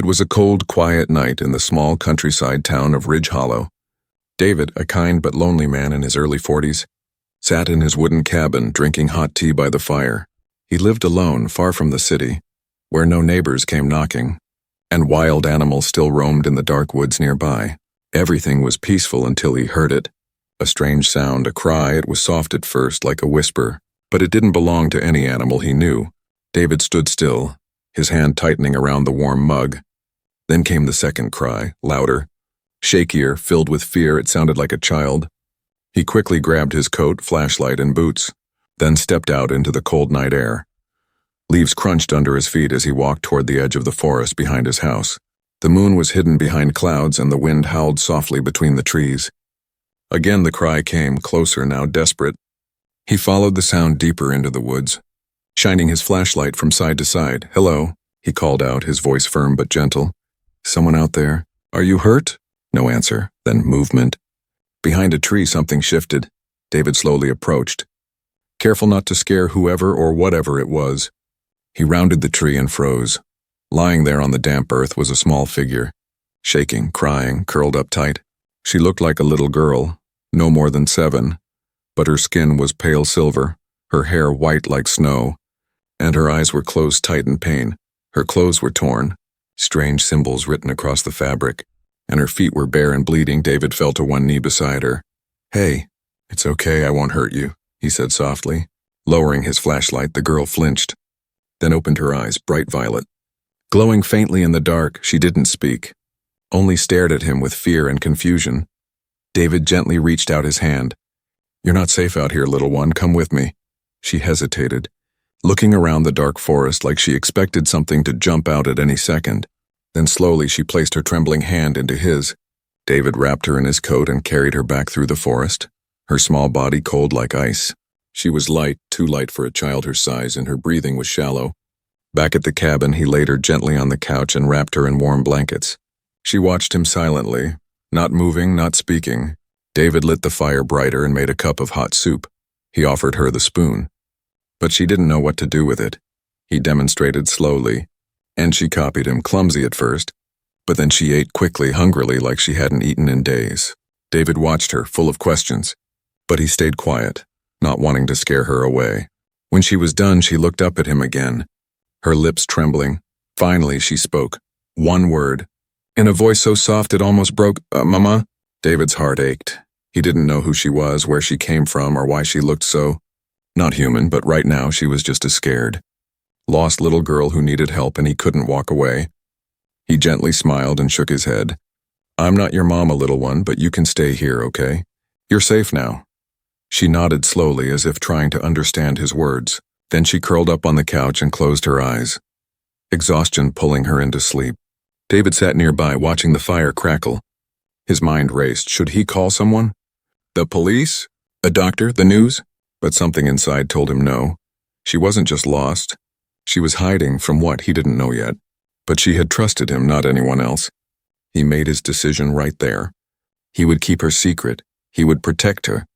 It was a cold, quiet night in the small countryside town of Ridge Hollow. David, a kind but lonely man in his early 40s, sat in his wooden cabin drinking hot tea by the fire. He lived alone, far from the city, where no neighbors came knocking, and wild animals still roamed in the dark woods nearby. Everything was peaceful until he heard it. A strange sound, a cry. It was soft at first, like a whisper, but it didn't belong to any animal he knew. David stood still, his hand tightening around the warm mug. Then came the second cry, louder, shakier, filled with fear. It sounded like a child. He quickly grabbed his coat, flashlight, and boots, then stepped out into the cold night air. Leaves crunched under his feet as he walked toward the edge of the forest behind his house. The moon was hidden behind clouds and the wind howled softly between the trees. Again the cry came, closer now, desperate. He followed the sound deeper into the woods, shining his flashlight from side to side. "Hello," he called out, his voice firm but gentle. "Someone out there? Are you hurt?" No answer. Then movement. Behind a tree something shifted. David slowly approached, careful not to scare whoever or whatever it was. He rounded the tree and froze. Lying there on the damp earth was a small figure, shaking, crying, curled up tight. She looked like a little girl, no more than 7, but her skin was pale silver, her hair white like snow, and her eyes were closed tight in pain. Her clothes were torn, strange symbols written across the fabric, and her feet were bare and bleeding. David fell to one knee beside her. "Hey, it's okay, I won't hurt you," he said softly. Lowering his flashlight, the girl flinched, then opened her eyes, bright violet. Glowing faintly in the dark, she didn't speak, only stared at him with fear and confusion. David gently reached out his hand. "You're not safe out here, little one, come with me." She hesitated, looking around the dark forest like she expected something to jump out at any second. Then slowly she placed her trembling hand into his. David wrapped her in his coat and carried her back through the forest, her small body cold like ice. She was light, too light for a child her size, and her breathing was shallow. Back at the cabin, he laid her gently on the couch and wrapped her in warm blankets. She watched him silently, not moving, not speaking. David lit the fire brighter and made a cup of hot soup. He offered her the spoon, but she didn't know what to do with it. He demonstrated slowly, and she copied him, clumsy at first, but then she ate quickly, hungrily, like she hadn't eaten in days. David watched her, full of questions, but he stayed quiet, not wanting to scare her away. When she was done, she looked up at him again, her lips trembling. Finally, she spoke. One word, in a voice so soft it almost broke. "Mama?" David's heart ached. He didn't know who she was, where she came from, or why she looked so not human, but right now she was just a scared, lost little girl who needed help, and he couldn't walk away. He gently smiled and shook his head. "I'm not your mama, little one, but you can stay here, okay? You're safe now." She nodded slowly, as if trying to understand his words. Then she curled up on the couch and closed her eyes, exhaustion pulling her into sleep. David sat nearby, watching the fire crackle. His mind raced. Should he call someone? The police? A doctor? The news? But something inside told him no. She wasn't just lost. She was hiding from what he didn't know yet. But she had trusted him, not anyone else. He made his decision right there. He would keep her secret. He would protect her.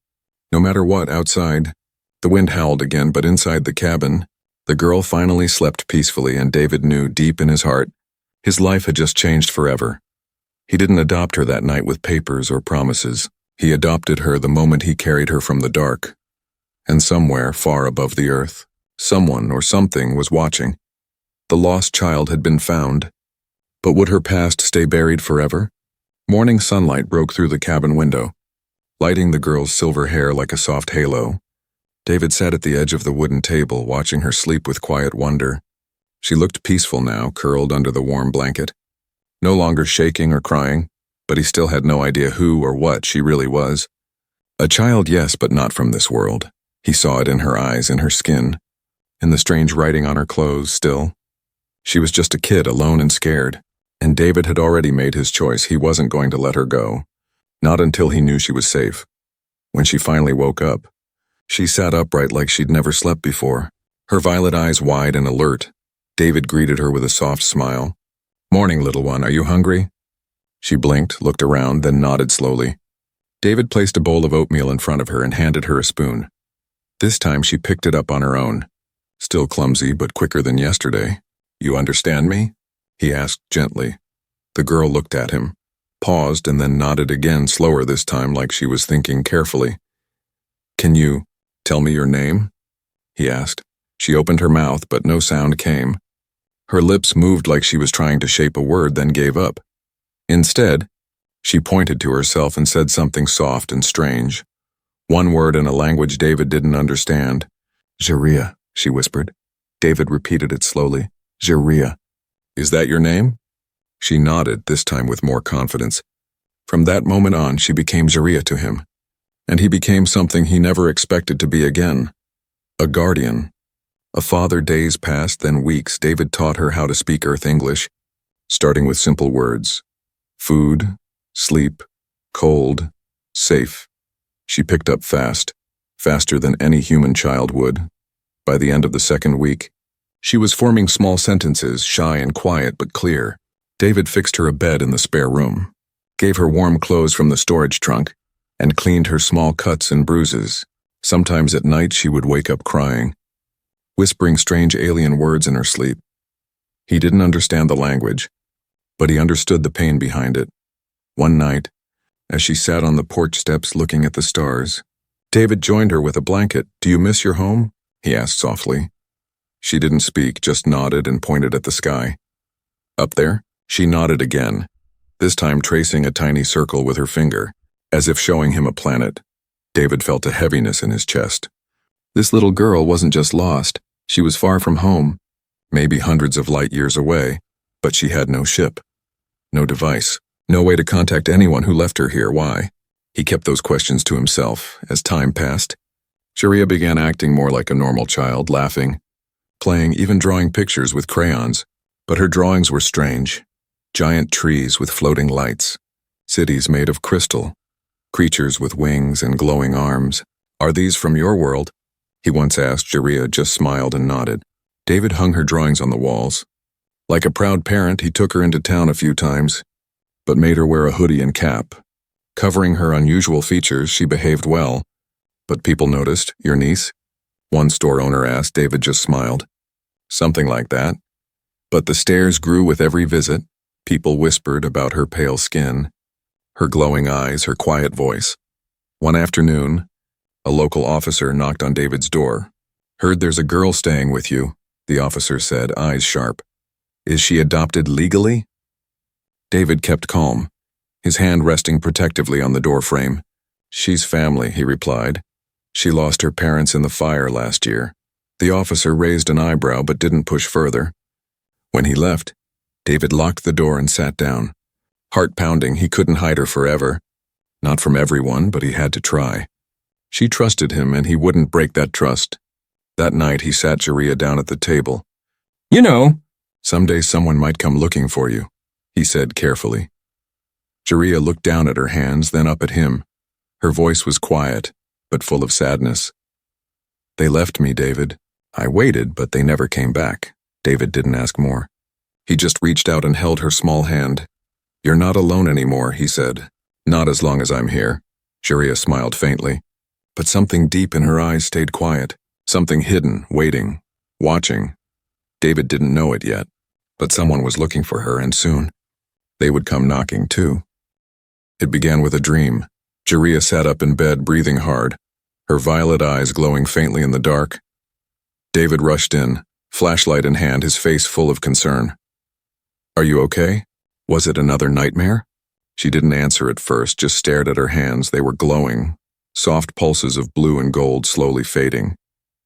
No matter what outside. The wind howled again, but inside the cabin, the girl finally slept peacefully, and David knew deep in his heart, his life had just changed forever. He didn't adopt her that night with papers or promises. He adopted her the moment he carried her from the dark. And somewhere, far above the earth, someone or something was watching. The lost child had been found. But would her past stay buried forever? Morning sunlight broke through the cabin window, lighting the girl's silver hair like a soft halo. David sat at the edge of the wooden table, watching her sleep with quiet wonder. She looked peaceful now, curled under the warm blanket, no longer shaking or crying, but he still had no idea who or what she really was. A child, yes, but not from this world. He saw it in her eyes, in her skin, in the strange writing on her clothes still. She was just a kid, alone and scared, and David had already made his choice. He wasn't going to let her go, not until he knew she was safe. When she finally woke up, she sat upright like she'd never slept before, her violet eyes wide and alert. David greeted her with a soft smile. "Morning, little one, are you hungry?" She blinked, looked around, then nodded slowly. David placed a bowl of oatmeal in front of her and handed her a spoon. This time she picked it up on her own. Still clumsy, but quicker than yesterday. "You understand me?" he asked gently. The girl looked at him, paused, and then nodded again, slower this time, like she was thinking carefully. Can you tell me your name? He asked. She opened her mouth, but no sound came. Her lips moved like she was trying to shape a word, then gave up. Instead, she pointed to herself and said something soft and strange. One word in a language David didn't understand. Jaria, she whispered. David repeated it slowly. Jaria. Is that your name? She nodded, this time with more confidence. From that moment on, she became Jaria to him. And he became something he never expected to be again. A guardian. A father. Days passed, then weeks. David taught her how to speak Earth English, starting with simple words. Food, sleep, cold, safe. She picked up fast, faster than any human child would. By the end of the second week, she was forming small sentences, shy and quiet but clear. David fixed her a bed in the spare room, gave her warm clothes from the storage trunk, and cleaned her small cuts and bruises. Sometimes at night she would wake up crying, whispering strange alien words in her sleep. He didn't understand the language, but he understood the pain behind it. One night, as she sat on the porch steps looking at the stars, David joined her with a blanket. Do you miss your home? He asked softly. She didn't speak, just nodded and pointed at the sky. Up there? She nodded again, this time tracing a tiny circle with her finger, as if showing him a planet. David felt a heaviness in his chest. This little girl wasn't just lost, she was far from home, maybe hundreds of light years away, but she had no ship, no device, no way to contact anyone who left her here. Why? He kept those questions to himself. As time passed, Sharia began acting more like a normal child, laughing, playing, even drawing pictures with crayons. But her drawings were strange. Giant trees with floating lights, cities made of crystal, creatures with wings and glowing arms. Are these from your world? He once asked. Jaria just smiled and nodded. David hung her drawings on the walls. Like a proud parent, he took her into town a few times, but made her wear a hoodie and cap. Covering her unusual features, she behaved well. But people noticed. Your niece? One store owner asked. David just smiled. Something like that. But the stares grew with every visit. People whispered about her pale skin, her glowing eyes, her quiet voice. One afternoon, a local officer knocked on David's door. Heard there's a girl staying with you, the officer said, eyes sharp. Is she adopted legally? David kept calm, his hand resting protectively on the doorframe. She's family, he replied. She lost her parents in the fire last year. The officer raised an eyebrow but didn't push further. When he left, David locked the door and sat down. Heart pounding, he couldn't hide her forever. Not from everyone, but he had to try. She trusted him, and he wouldn't break that trust. That night, he sat Jaria down at the table. You know, someday someone might come looking for you, he said carefully. Jaria looked down at her hands, then up at him. Her voice was quiet, but full of sadness. They left me, David. I waited, but they never came back. David didn't ask more. He just reached out and held her small hand. You're not alone anymore, he said. Not as long as I'm here. Jaria smiled faintly. But something deep in her eyes stayed quiet. Something hidden, waiting, watching. David didn't know it yet, but someone was looking for her, and soon they would come knocking too. It began with a dream. Jaria sat up in bed, breathing hard, her violet eyes glowing faintly in the dark. David rushed in, flashlight in hand, his face full of concern. Are you okay? Was it another nightmare? She didn't answer at first, just stared at her hands. They were glowing, soft pulses of blue and gold slowly fading.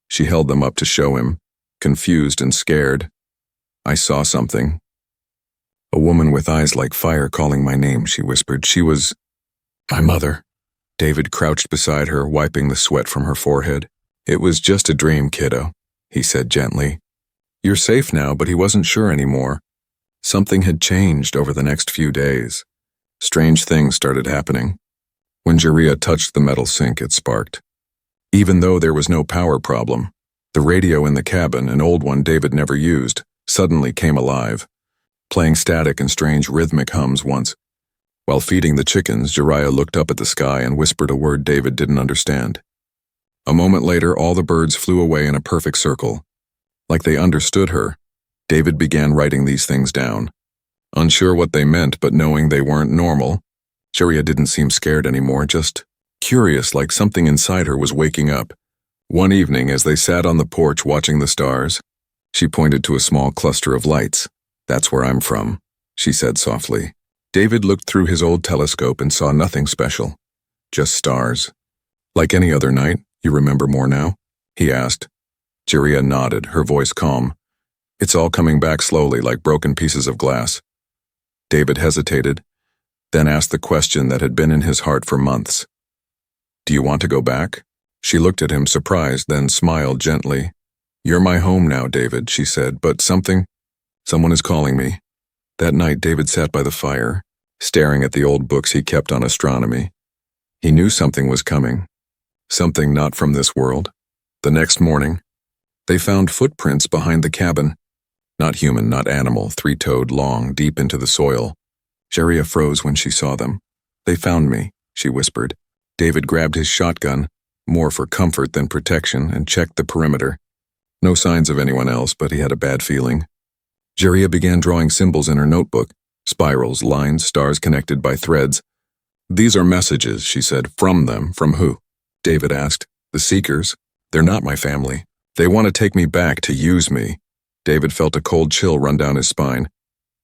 She held them up to show him, confused and scared. I saw something. A woman with eyes like fire calling my name, she whispered. She was my mother. David crouched beside her, wiping the sweat from her forehead. It was just a dream, kiddo, he said gently. You're safe now, but he wasn't sure anymore. Something had changed over the next few days. Strange things started happening. When Jaria touched the metal sink, it sparked. Even though there was no power problem, the radio in the cabin, an old one David never used, suddenly came alive, playing static and strange rhythmic hums once. While feeding the chickens, Jaria looked up at the sky and whispered a word David didn't understand. A moment later, all the birds flew away in a perfect circle. Like they understood her, David began writing these things down. unsure what they meant but knowing they weren't normal. Sharia didn't seem scared anymore, just curious, like something inside her was waking up. One evening, as they sat on the porch watching the stars, she pointed to a small cluster of lights. "That's where I'm from," she said softly. David looked through his old telescope and saw nothing special, just stars. "Like any other night, you remember more now?" he asked. Sharia nodded, her voice calm. "It's all coming back slowly, like broken pieces of glass." David hesitated, then asked the question that had been in his heart for months. "Do you want to go back?" She looked at him, surprised, then smiled gently. "You're my home now, David," she said, "but someone is calling me." That night, David sat by the fire, staring at the old books he kept on astronomy. He knew something was coming, something not from this world. The next morning, they found footprints behind the cabin. Not human, not animal, three-toed, long, deep into the soil. Sharia froze when she saw them. "They found me," she whispered. David grabbed his shotgun, more for comfort than protection, and checked the perimeter. No signs of anyone else, but he had a bad feeling. Sharia began drawing symbols in her notebook, spirals, lines, stars connected by threads. "These are messages," she said. "From them." "From who?" David asked. "The Seekers. They're not my family. They want to take me back, to use me." David felt a cold chill run down his spine.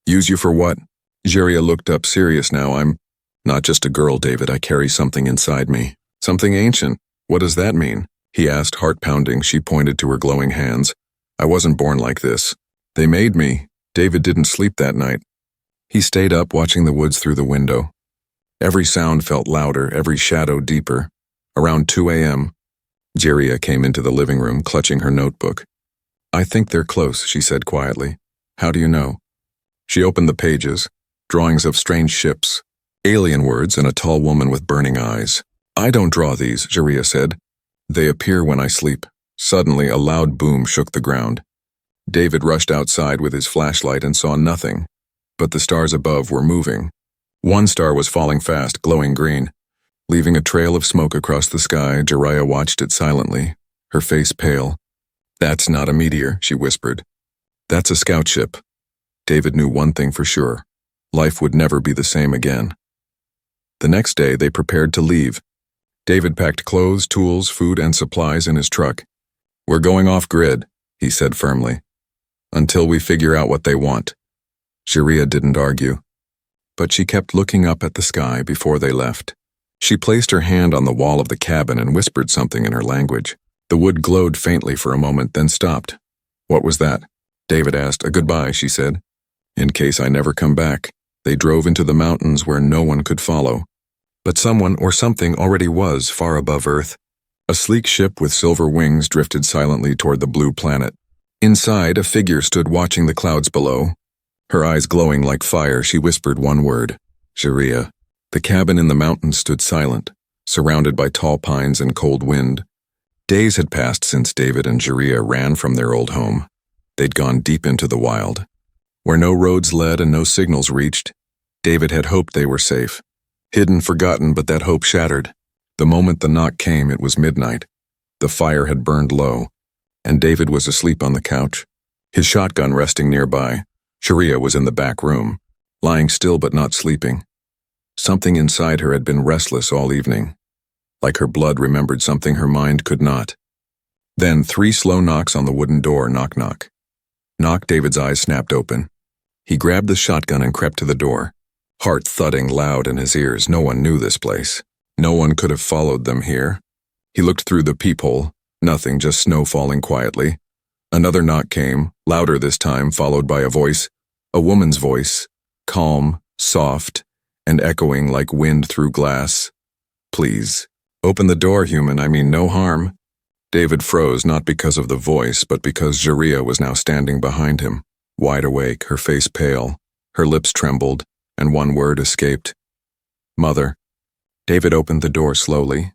"Use you for what?" Sharia looked up, serious now. "I'm not just a girl, David. I carry something inside me. Something ancient." "What does that mean?" he asked, heart pounding. She pointed to her glowing hands. "I wasn't born like this. They made me." David didn't sleep that night. He stayed up watching the woods through the window. Every sound felt louder, every shadow deeper. Around 2 a.m., Sharia came into the living room, clutching her notebook. "I think they're close," she said quietly. "How do you know?" She opened the pages, drawings of strange ships, alien words, and a tall woman with burning eyes. "I don't draw these," Sharia said. "They appear when I sleep." Suddenly, a loud boom shook the ground. David rushed outside with his flashlight and saw nothing, but the stars above were moving. One star was falling fast, glowing green. Leaving a trail of smoke across the sky, Sharia watched it silently, her face pale. "That's not a meteor," she whispered. "That's a scout ship." David knew one thing for sure. Life would never be the same again. The next day, they prepared to leave. David packed clothes, tools, food, and supplies in his truck. "We're going off-grid," he said firmly, "until we figure out what they want." Sharia didn't argue, but she kept looking up at the sky before they left. She placed her hand on the wall of the cabin and whispered something in her language. The wood glowed faintly for a moment, then stopped. "What was that?" David asked. "A goodbye," she said. "In case I never come back." They drove into the mountains where no one could follow. But someone or something already was far above Earth. A sleek ship with silver wings drifted silently toward the blue planet. Inside, a figure stood watching the clouds below. Her eyes glowing like fire, she whispered one word: "Sharia." The cabin in the mountains stood silent, surrounded by tall pines and cold wind. Days had passed since David and Sharia ran from their old home. They'd gone deep into the wild, where no roads led and no signals reached. David had hoped they were safe. Hidden, forgotten, but that hope shattered. The moment the knock came, it was midnight. The fire had burned low, and David was asleep on the couch, his shotgun resting nearby. Sharia was in the back room, lying still but not sleeping. Something inside her had been restless all evening, like her blood remembered something her mind could not. Then 3 slow knocks on the wooden door, knock, knock. Knock. David's eyes snapped open. He grabbed the shotgun and crept to the door, heart thudding loud in his ears. No one knew this place. No one could have followed them here. He looked through the peephole. Nothing, just snow falling quietly. Another knock came, louder this time, followed by a voice. A woman's voice, calm, soft, and echoing like wind through glass. "Please, open the door, human. I mean no harm." David froze, not because of the voice, but because Sharia was now standing behind him, wide awake, her face pale. Her lips trembled, and one word escaped. "Mother." David opened the door slowly.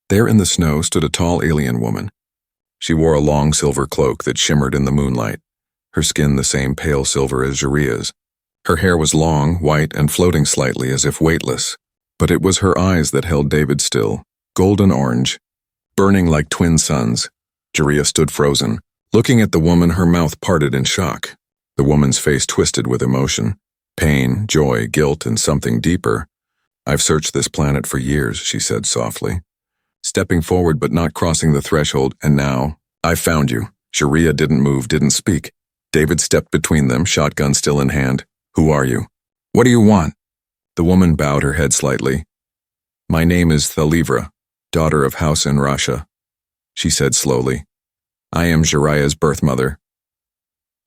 There in the snow stood a tall alien woman. She wore a long silver cloak that shimmered in the moonlight, her skin the same pale silver as Sharia's. Her hair was long, white, and floating slightly as if weightless, but it was her eyes that held David still, golden orange, burning like twin suns. Sharia stood frozen, looking at the woman, her mouth parted in shock. The woman's face twisted with emotion. Pain, joy, guilt, and something deeper. I've searched this planet for years, she said softly, stepping forward but not crossing the threshold, and now, I've found you. Sharia didn't move, didn't speak. David stepped between them, shotgun still in hand. Who are you? What do you want? The woman bowed her head slightly. My name is Thalivra, daughter of House in Russia, she said slowly. I am Jariah's birth mother.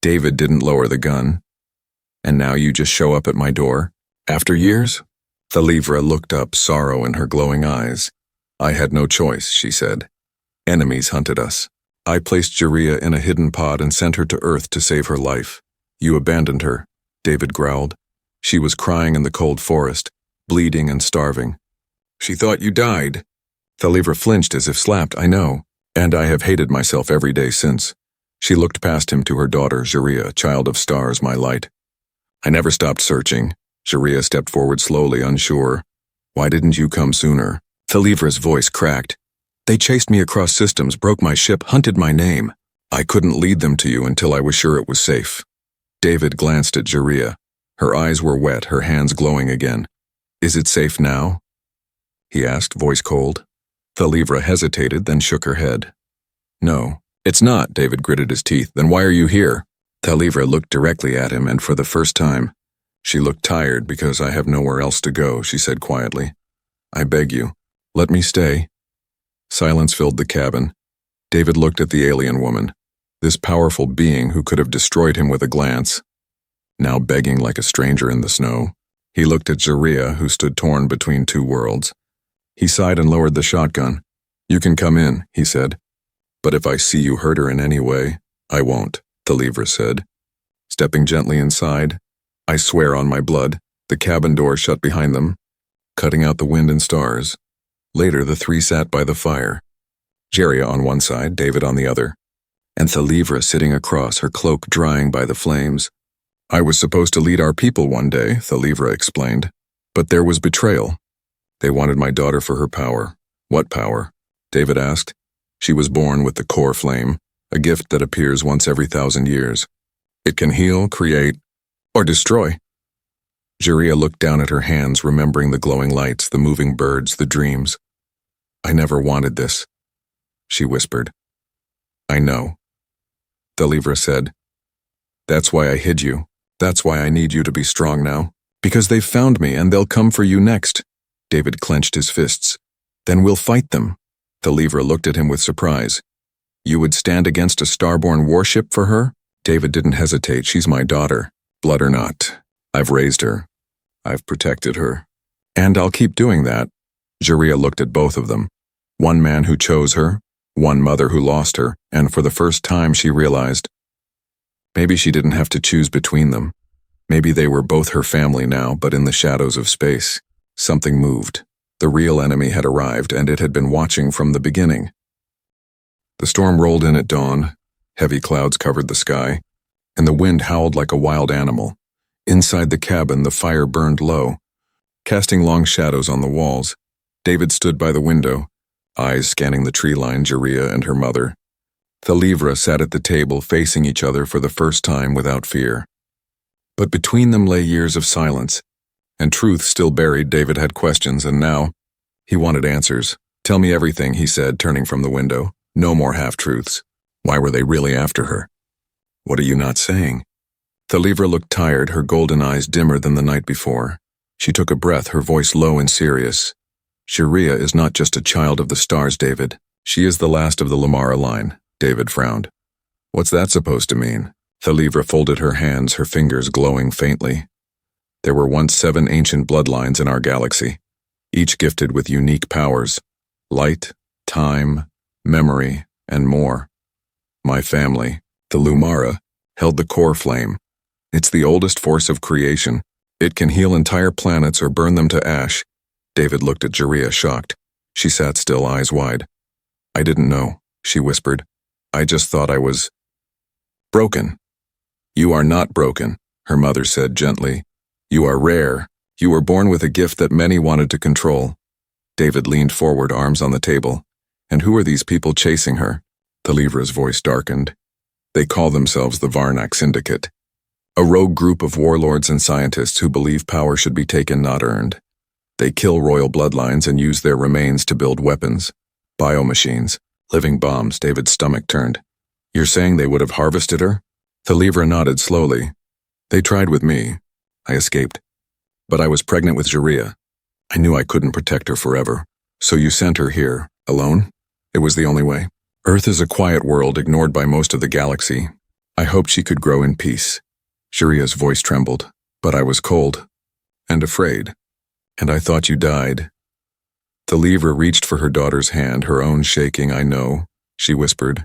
David didn't lower the gun. And now you just show up at my door? After years? Thalivra looked up, sorrow in her glowing eyes. I had no choice, she said. Enemies hunted us. I placed Jariah in a hidden pod and sent her to Earth to save her life. You abandoned her, David growled. She was crying in the cold forest, bleeding and starving. She thought you died. Thalivra flinched as if slapped. I know, and I have hated myself every day since. She looked past him to her daughter, Jariah, child of stars, my light. I never stopped searching. Jariah stepped forward slowly, unsure. Why didn't you come sooner? Thalivra's voice cracked. They chased me across systems, broke my ship, hunted my name. I couldn't lead them to you until I was sure it was safe. David glanced at Jariah. Her eyes were wet, her hands glowing again. Is it safe now? He asked, voice cold. Thalivra hesitated, then shook her head. No, it's not, David gritted his teeth. Then why are you here? Thalivra looked directly at him, and for the first time, she looked tired. Because I have nowhere else to go, she said quietly. I beg you, let me stay. Silence filled the cabin. David looked at the alien woman, this powerful being who could have destroyed him with a glance, now begging like a stranger in the snow. He looked at Jariah, who stood torn between two worlds. He sighed and lowered the shotgun. You can come in, he said. But if I see you hurt her in any way, I won't, Thalivra said. Stepping gently inside, I swear on my blood, the cabin door shut behind them, cutting out the wind and stars. Later, the three sat by the fire. Jariah on one side, David on the other, and Thalivra sitting across, her cloak drying by the flames. I was supposed to lead our people one day, Thalivra explained, but there was betrayal. They wanted my daughter for her power. What power? David asked. She was born with the core flame, a gift that appears once every 1,000 years. It can heal, create, or destroy. Jariah looked down at her hands, remembering the glowing lights, the moving birds, the dreams. I never wanted this, she whispered. I know, Thalivra said. That's why I hid you. That's why I need you to be strong now. Because they've found me and they'll come for you next. David clenched his fists. Then we'll fight them. Thalivra looked at him with surprise. You would stand against a starborn warship for her? David didn't hesitate. She's my daughter, blood or not. I've raised her. I've protected her. And I'll keep doing that. Jariah looked at both of them. One man who chose her, one mother who lost her, and for the first time she realized maybe she didn't have to choose between them. Maybe they were both her family now, but in the shadows of space, something moved. The real enemy had arrived, and it had been watching from the beginning. The storm rolled in at dawn. Heavy clouds covered the sky, and the wind howled like a wild animal. Inside the cabin, the fire burned low, casting long shadows on the walls. David stood by the window, eyes scanning the tree line, Jariah and her mother. Thalivra sat at the table, facing each other for the first time without fear. But between them lay years of silence, and truth still buried. David had questions, and now he wanted answers. Tell me everything, he said, turning from the window. No more half-truths. Why were they really after her? What are you not saying? Thalivra looked tired, her golden eyes dimmer than the night before. She took a breath, her voice low and serious. Jariah is not just a child of the stars, David. She is the last of the Lamara line. David frowned. What's that supposed to mean? Thalivra folded her hands, her fingers glowing faintly. There were once 7 ancient bloodlines in our galaxy, each gifted with unique powers. Light, time, memory, and more. My family, the Lumara, held the core flame. It's the oldest force of creation. It can heal entire planets or burn them to ash. David looked at Jariah, shocked. She sat still, eyes wide. I didn't know, she whispered. I just thought I was broken. You are not broken, her mother said gently. You are rare. You were born with a gift that many wanted to control. David leaned forward, arms on the table. And who are these people chasing her? Thalivra's voice darkened. They call themselves the Varnak Syndicate. A rogue group of warlords and scientists who believe power should be taken, not earned. They kill royal bloodlines and use their remains to build weapons. Biomachines. Living bombs. David's stomach turned. You're saying they would have harvested her? Thalivra nodded slowly. They tried with me. I escaped. But I was pregnant with Jaria. I knew I couldn't protect her forever. So you sent her here, alone? It was the only way. Earth is a quiet world ignored by most of the galaxy. I hoped she could grow in peace. Jaria's voice trembled, but I was cold and afraid. And I thought you died. Thalivra reached for her daughter's hand, her own shaking. I know, she whispered.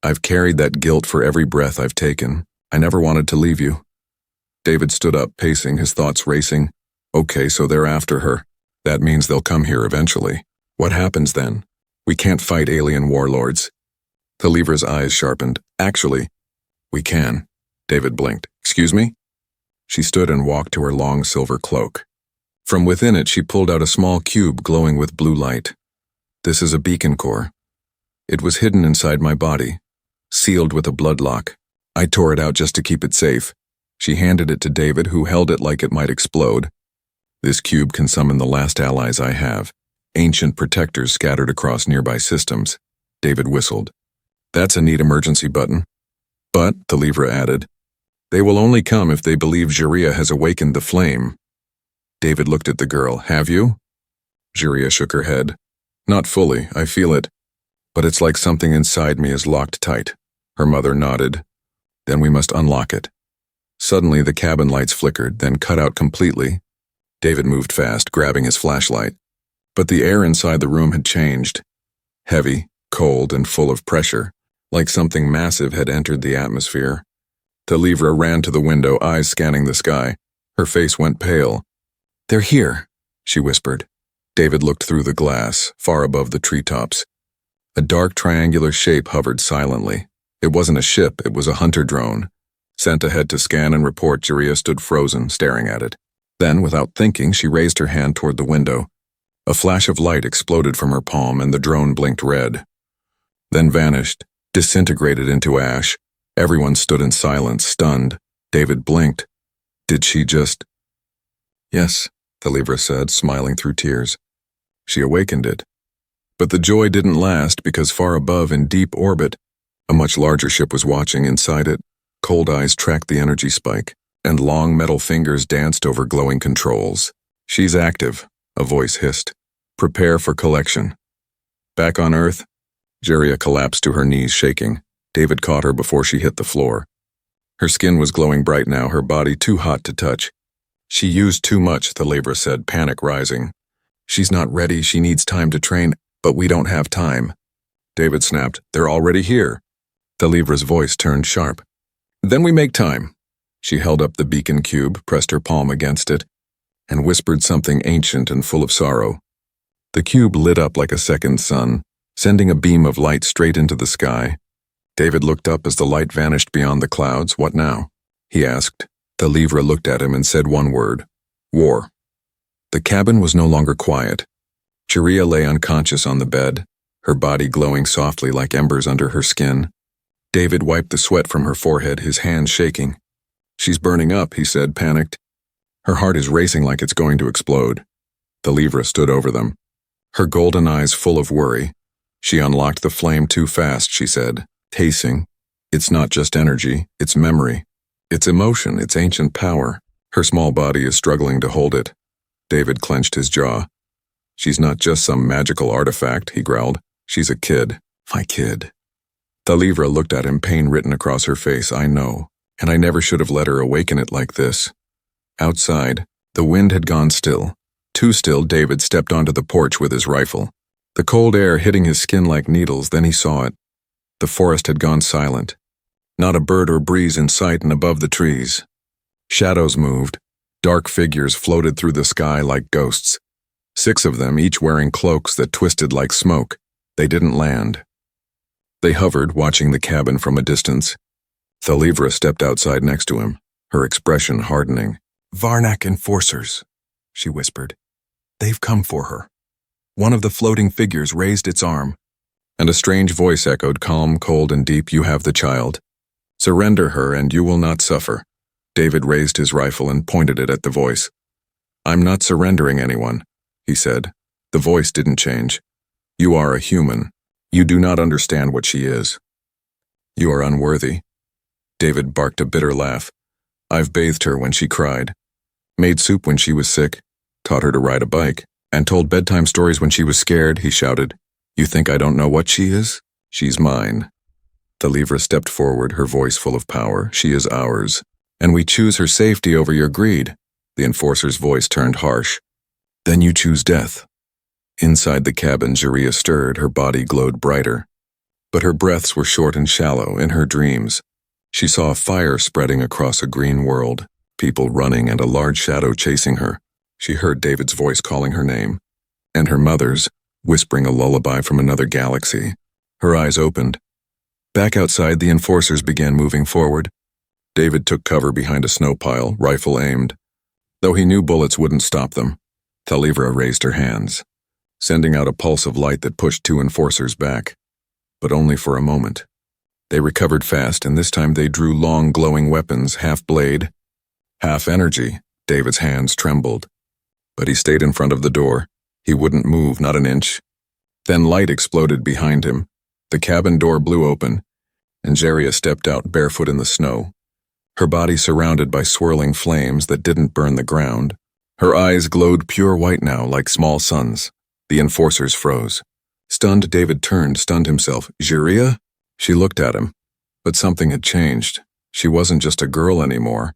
I've carried that guilt for every breath I've taken. I never wanted to leave you. David stood up, pacing, his thoughts racing. Okay, so they're after her. That means they'll come here eventually. What happens then? We can't fight alien warlords. Thalivra's eyes sharpened. Actually, we can. David blinked. Excuse me? She stood and walked to her long silver cloak. From within it, she pulled out a small cube glowing with blue light. This is a beacon core. It was hidden inside my body, sealed with a blood lock. I tore it out just to keep it safe. She handed it to David, who held it like it might explode. This cube can summon the last allies I have, ancient protectors scattered across nearby systems. David whistled. That's a neat emergency button. But, Thalivra added, they will only come if they believe Jaria has awakened the flame. David looked at the girl. Have you? Jaria shook her head. Not fully, I feel it. But it's like something inside me is locked tight. Her mother nodded. Then we must unlock it. Suddenly the cabin lights flickered, then cut out completely. David moved fast, grabbing his flashlight. But the air inside the room had changed. Heavy, cold, and full of pressure, like something massive had entered the atmosphere. Thalivra ran to the window, eyes scanning the sky. Her face went pale. They're here, she whispered. David looked through the glass, far above the treetops. A dark triangular shape hovered silently. It wasn't a ship, it was a hunter drone. Sent ahead to scan and report, Jaria stood frozen, staring at it. Then, without thinking, she raised her hand toward the window. A flash of light exploded from her palm and the drone blinked red. Then vanished, disintegrated into ash. Everyone stood in silence, stunned. David blinked. Did she just... Yes, Thalivra said, smiling through tears. She awakened it. But the joy didn't last because far above in deep orbit, a much larger ship was watching. Inside it, cold eyes tracked the energy spike, and long metal fingers danced over glowing controls. She's active, a voice hissed. Prepare for collection. Back on Earth, Jaria collapsed to her knees, shaking. David caught her before she hit the floor. Her skin was glowing bright now, her body too hot to touch. She used too much, Thalivra said, panic rising. She's not ready, she needs time to train, but we don't have time. David snapped, they're already here. Thalivra's voice turned sharp. Then we make time. She held up the beacon cube, pressed her palm against it, and whispered something ancient and full of sorrow. The cube lit up like a second sun, sending a beam of light straight into the sky. David looked up as the light vanished beyond the clouds. What now? He asked. Thalivra looked at him and said one word. War. The cabin was no longer quiet. Jaria lay unconscious on the bed, her body glowing softly like embers under her skin. David wiped the sweat from her forehead, his hands shaking. She's burning up, he said, panicked. Her heart is racing like it's going to explode. Thalivra stood over them, her golden eyes full of worry. She unlocked the flame too fast, she said, pacing. It's not just energy, it's memory. It's emotion, it's ancient power. Her small body is struggling to hold it. David clenched his jaw. She's not just some magical artifact, he growled. She's a kid. My kid. Thalivra looked at him, pain written across her face. I know, and I never should have let her awaken it like this. Outside, the wind had gone still. Too still, David stepped onto the porch with his rifle. The cold air hitting his skin like needles, then he saw it. The forest had gone silent. Not a bird or breeze in sight and above the trees. Shadows moved. Dark figures floated through the sky like ghosts. 6 of them, each wearing cloaks that twisted like smoke. They didn't land. They hovered, watching the cabin from a distance. Thalivra stepped outside next to him, her expression hardening. Varnak enforcers, she whispered. They've come for her. One of the floating figures raised its arm, and a strange voice echoed, calm, cold, and deep. You have the child. Surrender her and you will not suffer. David raised his rifle and pointed it at the voice. "I'm not surrendering anyone," he said. The voice didn't change. "You are a human. You do not understand what she is. You are unworthy." David barked a bitter laugh. "I've bathed her when she cried, made soup when she was sick, taught her to ride a bike, and told bedtime stories when she was scared," he shouted. "You think I don't know what she is? She's mine." Talivra stepped forward, her voice full of power. "She is ours, and we choose her safety over your greed." The enforcer's voice turned harsh. "Then you choose death." Inside the cabin, Jaria stirred, her body glowed brighter. But her breaths were short and shallow. In her dreams, she saw a fire spreading across a green world, people running and a large shadow chasing her. She heard David's voice calling her name, and her mother's, whispering a lullaby from another galaxy. Her eyes opened. Back outside, the enforcers began moving forward. David took cover behind a snow pile, rifle aimed. Though he knew bullets wouldn't stop them, Talivra raised her hands, sending out a pulse of light that pushed two enforcers back. But only for a moment. They recovered fast, and this time they drew long, glowing weapons, half blade, half energy. David's hands trembled. But he stayed in front of the door. He wouldn't move, not an inch. Then light exploded behind him. The cabin door blew open, and Jaria stepped out barefoot in the snow, her body surrounded by swirling flames that didn't burn the ground. Her eyes glowed pure white now, like small suns. The enforcers froze. Stunned, David turned, stunned himself. "Jaria?" She looked at him, but something had changed. She wasn't just a girl anymore.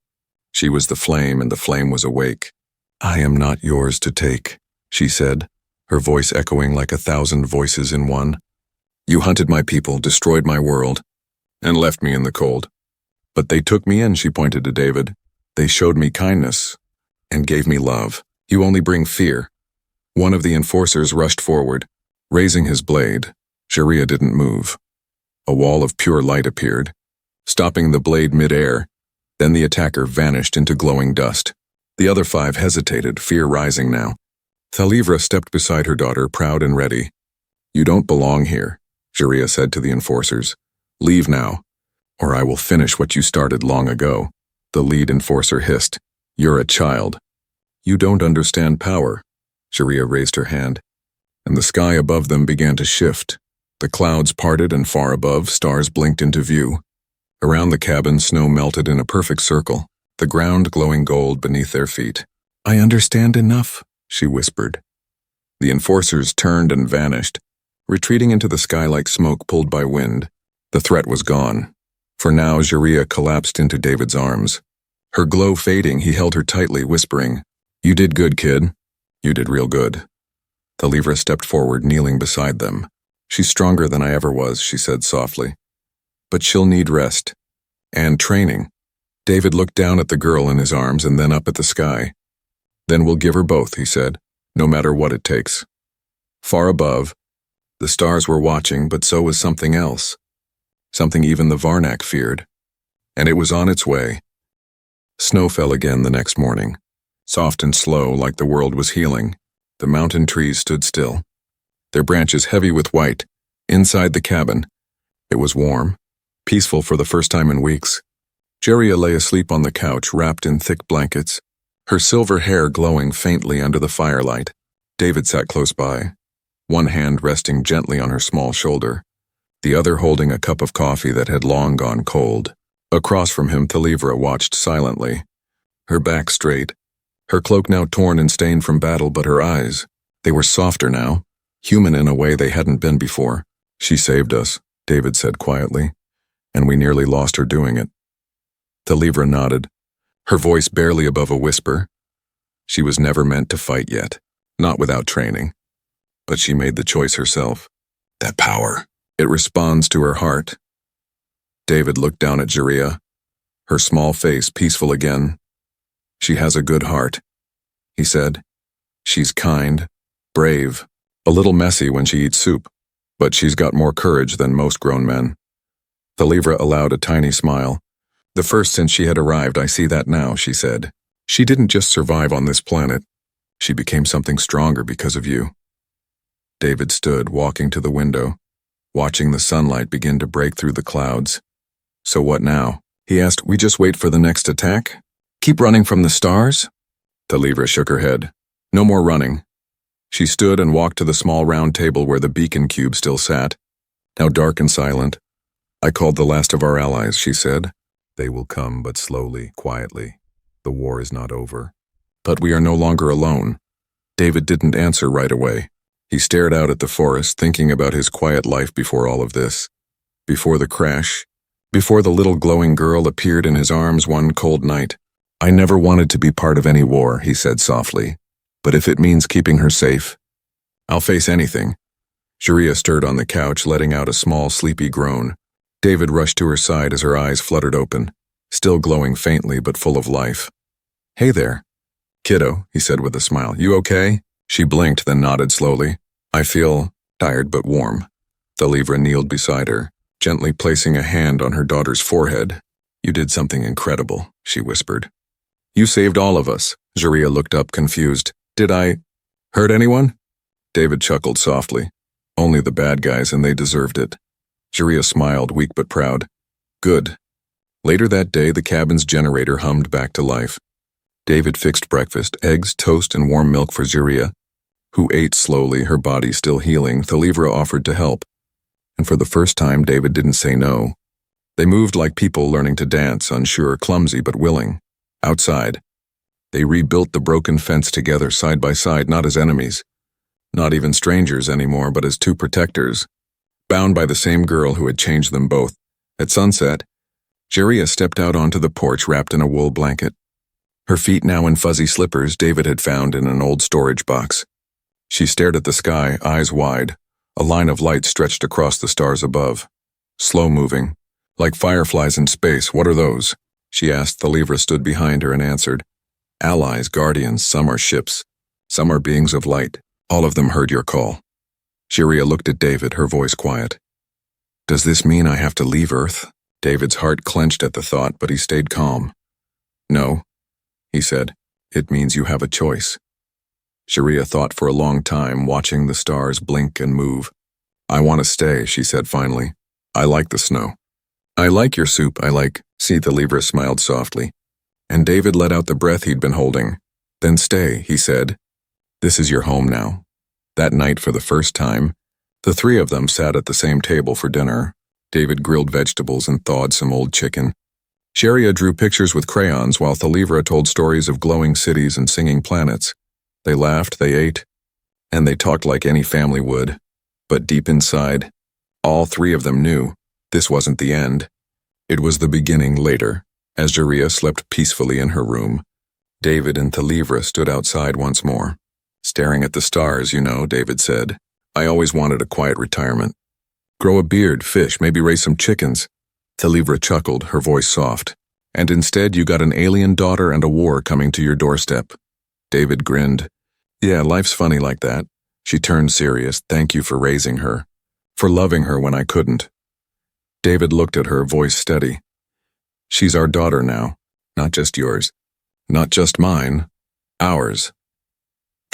She was the flame, and the flame was awake. "I am not yours to take," she said, her voice echoing like 1,000 voices in one. "You hunted my people, destroyed my world, and left me in the cold. But they took me in," she pointed to David. "They showed me kindness, and gave me love. You only bring fear." One of the enforcers rushed forward, raising his blade. Jaria didn't move. A wall of pure light appeared, stopping the blade mid-air. Then the attacker vanished into glowing dust. The other 5 hesitated, fear rising now. Talivra stepped beside her daughter, proud and ready. "You don't belong here," Jaria said to the enforcers. "Leave now, or I will finish what you started long ago." The lead enforcer hissed. "You're a child. You don't understand power." Jaria raised her hand, and the sky above them began to shift. The clouds parted, and far above, stars blinked into view. Around the cabin, snow melted in a perfect circle, the ground glowing gold beneath their feet. "I understand enough," she whispered. The enforcers turned and vanished, retreating into the sky like smoke pulled by wind. The threat was gone. For now, Jaria collapsed into David's arms. Her glow fading, he held her tightly, whispering, "You did good, kid. You did real good." Talivra stepped forward, kneeling beside them. "She's stronger than I ever was," she said softly. "But she'll need rest. And training." David looked down at the girl in his arms and then up at the sky. "Then we'll give her both," he said, "no matter what it takes." Far above, the stars were watching, but so was something else. Something even the Varnak feared. And it was on its way. Snow fell again the next morning. Soft and slow, like the world was healing. The mountain trees stood still, their branches heavy with white. Inside the cabin, it was warm, peaceful for the first time in weeks. Jaria lay asleep on the couch, wrapped in thick blankets, her silver hair glowing faintly under the firelight. David sat close by, one hand resting gently on her small shoulder, the other holding a cup of coffee that had long gone cold. Across from him, Talivra watched silently, her back straight, her cloak now torn and stained from battle, but her eyes, they were softer now, human in a way they hadn't been before. "She saved us," David said quietly, "and we nearly lost her doing it." Talivra nodded, her voice barely above a whisper. She was never meant to fight yet, not without training. But she made the choice herself. That power, it responds to her heart. David looked down at Jaria, her small face peaceful again. "She has a good heart," he said. "She's kind, brave, a little messy when she eats soup, but she's got more courage than most grown men." Talivra allowed a tiny smile. "The first since she had arrived, I see that now," she said. "She didn't just survive on this planet. She became something stronger because of you." David stood, walking to the window, watching the sunlight begin to break through the clouds. "So what now?" he asked. "We just wait for the next attack?" Keep running from the stars? Talivra shook her head. No more running. She stood and walked to the small round table where the beacon cube still sat, now dark and silent. I called the last of our allies, she said. They will come, but slowly, quietly. The war is not over. But we are no longer alone. David didn't answer right away. He stared out at the forest, thinking about his quiet life before all of this. Before the crash. Before the little glowing girl appeared in his arms one cold night. I never wanted to be part of any war, he said softly. But if it means keeping her safe, I'll face anything. Sharia stirred on the couch, letting out a small, sleepy groan. David rushed to her side as her eyes fluttered open, still glowing faintly but full of life. Hey there. Kiddo, he said with a smile. You okay? She blinked, then nodded slowly. I feel tired but warm. Talivra kneeled beside her, gently placing a hand on her daughter's forehead. You did something incredible, she whispered. You saved all of us. Sharia looked up, confused. Did I hurt anyone? David chuckled softly. Only the bad guys, and they deserved it. Sharia smiled, weak but proud. Good. Later that day, the cabin's generator hummed back to life. David fixed breakfast, eggs, toast, and warm milk for Sharia, who ate slowly, her body still healing. Talivra offered to help. And for the first time, David didn't say no. They moved like people learning to dance, unsure, clumsy, but willing. Outside, they rebuilt the broken fence together, side by side, not as enemies. Not even strangers anymore, but as two protectors, bound by the same girl who had changed them both. At sunset, Sharia stepped out onto the porch wrapped in a wool blanket. Her feet now in fuzzy slippers David had found in an old storage box. She stared at the sky, eyes wide. A line of light stretched across the stars above. Slow-moving, like fireflies in space. What are those? She asked. Talivra stood behind her and answered. Allies, guardians, some are ships. Some are beings of light. All of them heard your call. Sharia looked at David, her voice quiet. Does this mean I have to leave Earth? David's heart clenched at the thought, but he stayed calm. No, he said. It means you have a choice. Sharia thought for a long time, watching the stars blink and move. I want to stay, she said finally. I like the snow. I like your soup, See, Talivra smiled softly. And David let out the breath he'd been holding. Then stay, he said. This is your home now. That night, for the first time, the three of them sat at the same table for dinner. David grilled vegetables and thawed some old chicken. Sharia drew pictures with crayons while Talivra told stories of glowing cities and singing planets. They laughed, they ate, and they talked like any family would. But deep inside, all three of them knew this wasn't the end. It was the beginning later, as Sharia slept peacefully in her room. David and Talivra stood outside once more. Staring at the stars, David said. I always wanted a quiet retirement. Grow a beard, fish, maybe raise some chickens. Talivra chuckled, her voice soft. And instead you got an alien daughter and a war coming to your doorstep. David grinned. Yeah, life's funny like that. She turned serious. Thank you for raising her. For loving her when I couldn't. David looked at her, voice steady. She's our daughter now. Not just yours. Not just mine. Ours.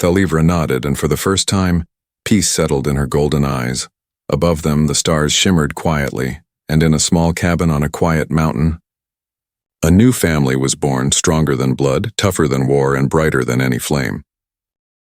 Talivra nodded, and for the first time, peace settled in her golden eyes. Above them, the stars shimmered quietly, and in a small cabin on a quiet mountain, a new family was born, stronger than blood, tougher than war, and brighter than any flame.